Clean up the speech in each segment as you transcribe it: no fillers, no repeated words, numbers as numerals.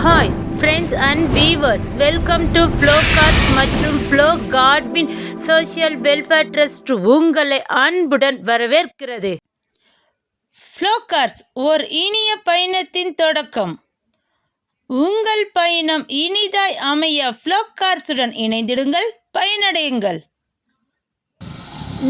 Hi friends and viewers, welcome to Flow Cars மற்றும் Flow Godwin social welfare trust உங்களை அன்புடன் வரவேற்கிறது. ஃப்ளோ கார்ஸ் ஓர் இனிய பயணத்தின் தொடக்கம். உங்கள் பயணம் இனிதாய் அமைய ஃப்ளோ கார்ஸுடன் இணைந்திடுங்கள், பயனடையுங்கள்.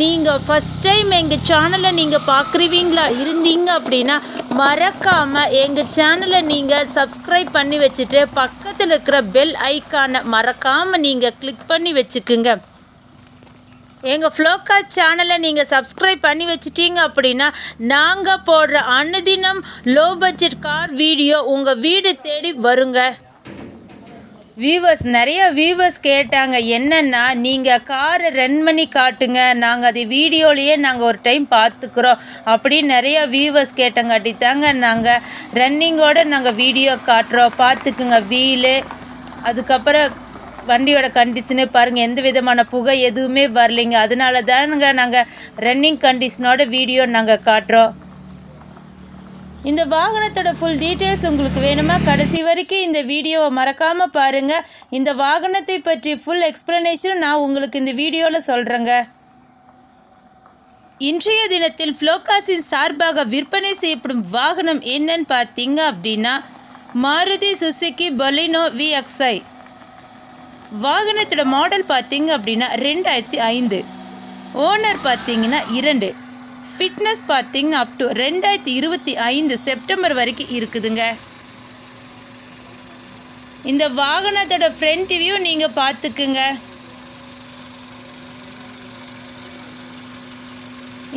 நீங்கள் ஃபஸ்ட் டைம் எங்கள் சேனலை நீங்கள் பார்க்குறீங்களா இருந்தீங்க அப்படின்னா மறக்காமல் எங்கள் சேனலை நீங்கள் சப்ஸ்கிரைப் பண்ணி வச்சுட்டு பக்கத்தில் இருக்கிற பெல் ஐக்கானை மறக்காமல் நீங்கள் கிளிக் பண்ணி வச்சுக்குங்க. எங்கள் ஃப்ளோகார் சேனலை நீங்கள் சப்ஸ்கிரைப் பண்ணி வச்சிட்டிங்க அப்படின்னா நாங்கள் போடுற அனுதினம் லோ பட்ஜெட் கார் வீடியோ உங்கள் வீடு தேடி வருங்க. நிறைய வியூவர்ஸ் கேட்டாங்க, என்னென்னா நீங்கள் காரை ரன் பண்ணி காட்டுங்க, நாங்கள் அதை வீடியோலேயே நாங்கள் ஒரு டைம் பார்த்துக்குறோம் அப்படின்னு நிறைய வியூவர்ஸ் கேட்டங்காட்டி தாங்க நாங்கள் ரன்னிங்கோடு நாங்கள் வீடியோ காட்டுறோம். பார்த்துக்குங்க, வீலு, அதுக்கப்புறம் வண்டியோட கண்டிஷனு பாருங்கள், எந்த விதமான புகை எதுவுமே வரலைங்க. அதனால தானுங்க நாங்கள் ரன்னிங் கண்டிஷனோட வீடியோ நாங்கள் காட்டுறோம். இந்த வாகனத்தோட ஃபுல் டீட்டெயில்ஸ் உங்களுக்கு வேணுமா, கடைசி வரைக்கும் இந்த வீடியோவை மறக்காமல் பாருங்கள். இந்த வாகனத்தை பற்றி ஃபுல் எக்ஸ்ப்ளனேஷன் நான் உங்களுக்கு இந்த வீடியோவில் சொல்கிறேங்க. இன்றைய தினத்தில் ஃப்ளோகாஸின் சார்பாக விற்பனை செய்யப்படும் வாகனம் என்னன்னு பார்த்தீங்க அப்படின்னா மாருதி சுசுகி பலினோ VXi. வாகனத்தோட மாடல் பார்த்தீங்க அப்படின்னா 2005. ஓனர் பார்த்தீங்கன்னா 2. ஃபிட்னஸ் பார்த்தீங்கன்னா அப் டு 2025 செப்டம்பர் வரைக்கும் இருக்குதுங்க. இந்த வாகனத்தோட ஃப்ரண்ட் வியூ நீங்கள் பார்த்துக்குங்க.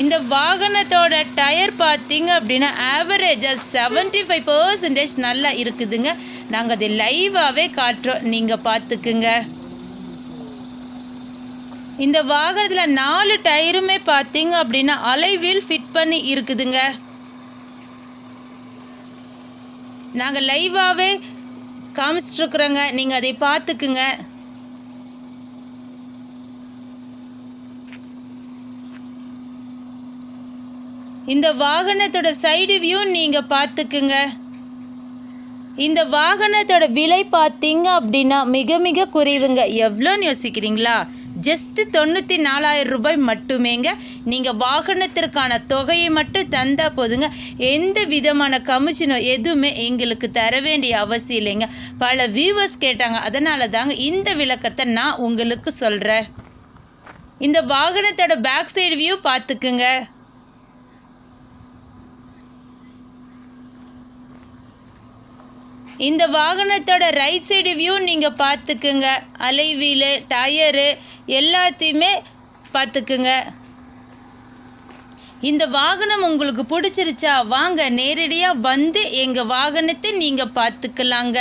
இந்த வாகனத்தோட டயர் பார்த்தீங்க அப்படின்னா ஆவரேஜாக 75% நல்லா இருக்குதுங்க. நாங்கள் அதை லைவாகவே காட்டுறோம், நீங்கள் பார்த்துக்குங்க. இந்த வாகனத்தில் 4 டயருமே பார்த்தீங்க அப்படின்னா அலைவீல் ஃபிட் பண்ணி இருக்குதுங்க. நாங்கள் லைவாகவே காமிச்சிட்ருக்குறோங்க, நீங்கள் அதை பார்த்துக்குங்க. இந்த வாகனத்தோட சைடு வியூ நீங்கள் பார்த்துக்குங்க. இந்த வாகனத்தோட விலை பார்த்தீங்க அப்படின்னா மிக மிக குறைவுங்க. எவ்வளோன்னு யோசிக்கிறீங்களா? ஜஸ்ட் 94,000 ரூபாய் மட்டுமேங்க. நீங்கள் வாகனத்திற்கான தொகையை மட்டும் தந்தால் போதுங்க. எந்த விதமான கமிஷனோ எதுவுமே எங்களுக்கு தர வேண்டிய அவசியம் இல்லைங்க. பல வியூவர்ஸ் கேட்டாங்க, அதனால தாங்க இந்த விளக்கத்தை நான் உங்களுக்கு சொல்கிறேன். இந்த வாகனத்தோட பேக் சைடு வியூ பார்த்துக்குங்க. இந்த வாகனத்தோட ரைட் சைடு வியூ நீங்கள் பார்த்துக்குங்க. அலைவீலு, டயரு எல்லாத்தையுமே பார்த்துக்குங்க. இந்த வாகனம் உங்களுக்கு பிடிச்சிருச்சா? வாங்க நேரடியாக வந்து எங்கள் வாகனத்தை நீங்கள் பார்த்துக்கலாங்க.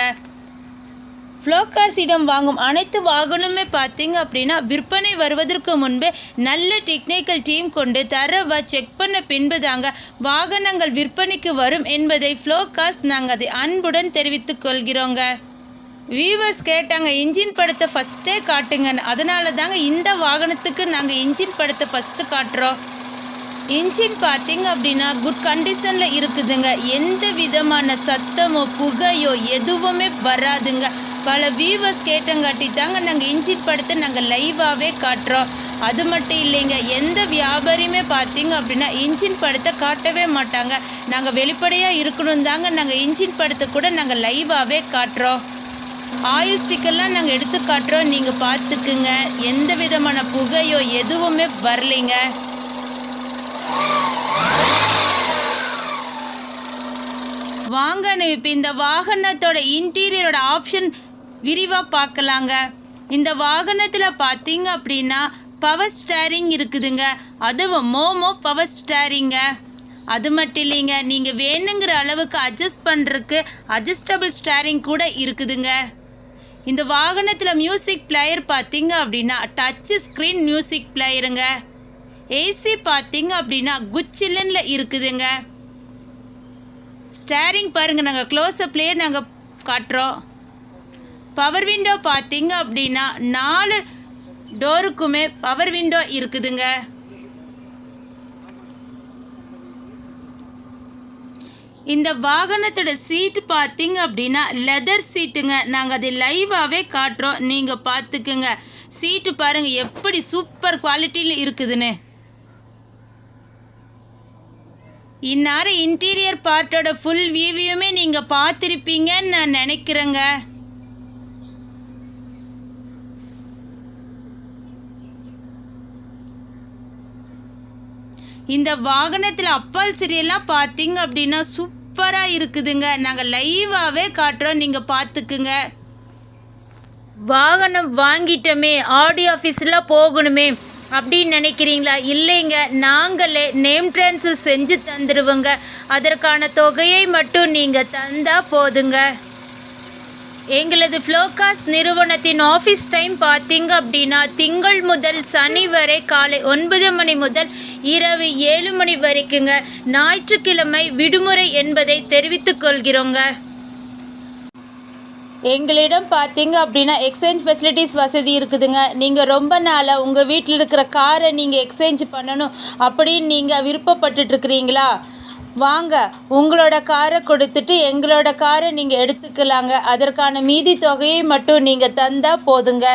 ஃப்ளோகார்ஸிடம் வாங்கும் அனைத்து வாகனமே பார்த்தீங்க அப்படின்னா விற்பனை வருவதற்கு முன்பே நல்ல டெக்னிக்கல் டீம் கொண்டு தரவை செக் பண்ண பின்பு தாங்க வாகனங்கள் விற்பனைக்கு வரும் என்பதை ஃப்ளோகார்ஸ் நாங்கள் அதை அன்புடன் தெரிவித்துக் கொள்கிறோங்க. வியூவர்ஸ் கேட்டாங்க, இன்ஜின் படத்தை ஃபஸ்ட்டே காட்டுங்கன்னு. அதனால தாங்க இந்த வாகனத்துக்கு நாங்கள் இன்ஜின் படத்தை ஃபஸ்ட்டு காட்டுறோம். இன்ஜின் பார்த்தீங்க அப்படின்னா குட் கண்டிஷனில் இருக்குதுங்க. எந்த விதமான சத்தமோ புகையோ எதுவுமே வராதுங்க. பல வியூவர்ஸ் கேட்டங்காட்டி தாங்க நாங்கள் இன்ஜின் படத்தை நாங்கள் லைவாகவே காட்டுறோம். அது மட்டும் இல்லைங்க, எந்த வியாபாரியுமே பார்த்தீங்க அப்படின்னா இன்ஜின் படத்தை காட்டவே மாட்டாங்க. நாங்கள் வெளிப்படையாக இருக்கணும் தாங்க நாங்கள் இன்ஜின் படத்தை கூட நாங்கள் லைவாகவே காட்டுறோம். ஆயில் ஸ்டிக்கர்லாம் நாங்கள் எடுத்து காட்டுறோம், நீங்கள் பார்த்துக்குங்க. எந்த விதமான புகையோ எதுவுமே வரலைங்க. வாங்க இப்போ இந்த வாகனத்தோட இன்டீரியரோட ஆப்ஷன் விரிவாக பார்க்கலாங்க. இந்த வாகனத்தில் பார்த்தீங்க அப்படின்னா பவர் ஸ்டேரிங் இருக்குதுங்க. அதுவும் மோமோ பவர் ஸ்டேரிங்க. அது மட்டும் இல்லைங்க, நீங்கள் வேணுங்கிற அளவுக்கு அட்ஜஸ்ட் பண்ணுறதுக்கு அட்ஜஸ்டபிள் ஸ்டேரிங் கூட இருக்குதுங்க. இந்த வாகனத்தில் மியூசிக் பிளேயர் பார்த்தீங்க அப்படின்னா டச் ஸ்க்ரீன் மியூசிக் பிளேயருங்க. ஏசி பார்த்தீங்க அப்படின்னா குச்சில்லனில் இருக்குதுங்க. ஸ்டேரிங் பாருங்கள், நாங்கள் க்ளோஸ்அப்லேயே நாங்கள் காட்டுறோம். பவர் விண்டோ பார்த்தீங்க அப்படின்னா 4 டோருக்குமே பவர் விண்டோ இருக்குதுங்க. இந்த வாகனத்தோட சீட்டு பார்த்தீங்க அப்படின்னா லெதர் சீட்டுங்க. நாங்கள் அதை லைவாகவே காட்டுறோம், நீங்கள் பார்த்துக்குங்க. சீட்டு பாருங்கள் எப்படி சூப்பர் குவாலிட்டியில் இருக்குதுன்னு. இந்நேரம் இன்டீரியர் பார்ட்டோட ஃபுல் வியூவையுமே நீங்கள் பார்த்துருப்பீங்கன்னு நான் நினைக்கிறேங்க. இந்த வாகனத்தில் அப்பால் சீரியெல்லாம் பார்த்தீங்க அப்படின்னா சூப்பராக இருக்குதுங்க. நாங்கள் லைவாகவே காட்டுறோம், நீங்கள் பார்த்துக்குங்க. வாகனம் வாங்கிட்டோமே, ஆடியோ ஆஃபீஸில் போகணுமே அப்படின்னு நினைக்கிறீங்களா? இல்லைங்க, நாங்களே நேம் ட்ரான்ஸ்ஃபர் செஞ்சு தந்துடுவோங்க. அதற்கான தொகையை மட்டும் நீங்கள் தந்தால் போதுங்க. எங்களது ஃப்ளோகாஸ்ட் நிறுவனத்தின் ஆஃபீஸ் டைம் பார்த்தீங்க அப்படின்னா திங்கள் முதல் சனி வரை காலை 9 மணி முதல் இரவு 7 மணி வரைக்குங்க. ஞாயிற்றுக்கிழமை விடுமுறை என்பதை தெரிவித்துக் கொள்கிறோங்க. எங்களிடம் பார்த்தீங்க அப்படின்னா எக்ஸ்சேஞ்ச் ஃபெசிலிட்டிஸ் வசதி இருக்குதுங்க. நீங்கள் ரொம்ப நாளாக உங்கள் வீட்டில் இருக்கிற காரை நீங்கள் எக்ஸ்சேஞ்ச் பண்ணணும் அப்படின்னு நீங்கள் விருப்பப்பட்டுருக்கிறீங்களா? வாங்க, உங்களோட காரை கொடுத்துட்டு எங்களோட காரை நீங்கள் எடுத்துக்கலாங்க. அதற்கான மீதி தொகையை மட்டும் நீங்கள் தந்தால் போதுங்க.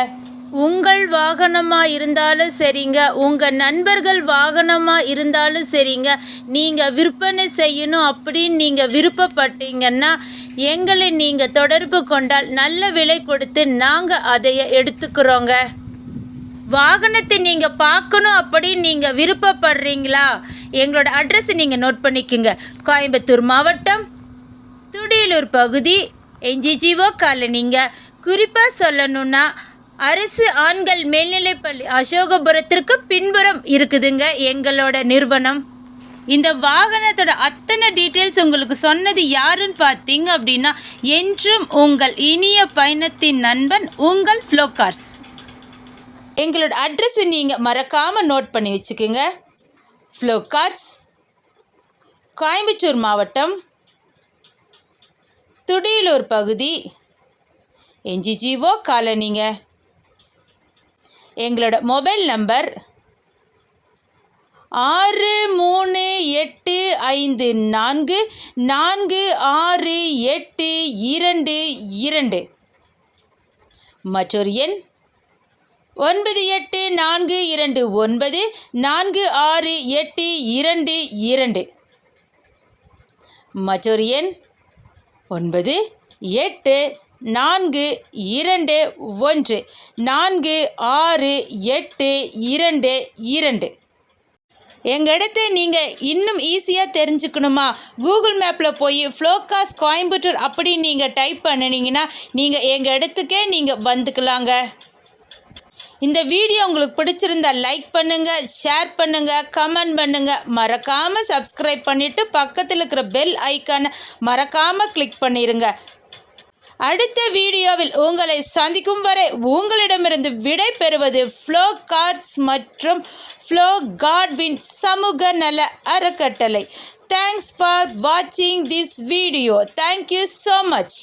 உங்கள் வாகனமாக இருந்தாலும் சரிங்க, உங்கள் நண்பர்கள் வாகனமாக இருந்தாலும் சரிங்க, நீங்கள் விற்பனை செய்யணும் அப்படின்னு நீங்கள் விருப்பப்பட்டீங்கன்னா எங்களை நீங்கள் தொடர்பு கொண்டால் நல்ல விலை கொடுத்து நாங்கள் அதை எடுத்துக்கிறோங்க. வாகனத்தை நீங்கள் பார்க்கணும் அப்படின்னு நீங்கள் விருப்பப்படுறீங்களா? எங்களோட அட்ரஸ் நீங்கள் நோட் பண்ணிக்கோங்க. கோயம்புத்தூர் மாவட்டம், துடியலூர் பகுதி, NGGO காலனிங்க. குறிப்பாக சொல்லணுன்னா அரசு ஆண்கள் மேல்நிலைப்பள்ளி அசோகபுரத்திற்கு பின்புறம் இருக்குதுங்க எங்களோட நிறுவனம். இந்த வாகனத்தோட அத்தனை டீட்டெயில்ஸ் உங்களுக்கு சொன்னது யாருன்னு பார்த்தீங்க அப்படின்னா என்றும் உங்கள் இனிய பயணத்தின் நண்பன் உங்கள் ஃப்ளோகார்ஸ். எங்களோட அட்ரஸை நீங்கள் மறக்காமல் நோட் பண்ணி வச்சுக்கோங்க. ஃப்ளோகார்ஸ், கோயம்புத்தூர் மாவட்டம், துடியலூர் பகுதி, NGGO காலனிங்க. எங்களோட மொபைல் நம்பர் 6345446822. மற்றொரு எண் 9842946822. மற்றொரு எண் 9842146822. எங்கள் இடத்த நீங்கள் இன்னும் ஈஸியாக தெரிஞ்சுக்கணுமா? கூகுள் மேப்பில் போய் ஃப்ளோகாஸ்ட் கோயம்புத்தூர் அப்படி நீங்கள் டைப் பண்ணினீங்கன்னா நீங்கள் எங்கள் இடத்துக்கே நீங்கள் வந்துக்கலாங்க. இந்த வீடியோ உங்களுக்கு பிடிச்சிருந்தா லைக் பண்ணுங்கள், ஷேர் பண்ணுங்கள், கமெண்ட் பண்ணுங்கள். மறக்காமல் சப்ஸ்கிரைப் பண்ணிவிட்டு பக்கத்தில் இருக்கிற பெல் ஐக்கானை மறக்காமல் கிளிக் பண்ணிடுங்க. அடுத்த வீடியோவில் உங்களை சந்திக்கும் வரை உங்களிடமிருந்து விடை பெறுவது ஃப்ளோகார்ஸ் மற்றும் ஃப்ளோ காட்வின் சமூக நல அறக்கட்டளை. தேங்க்ஸ் ஃபார் வாட்சிங் this video. Thank you so much.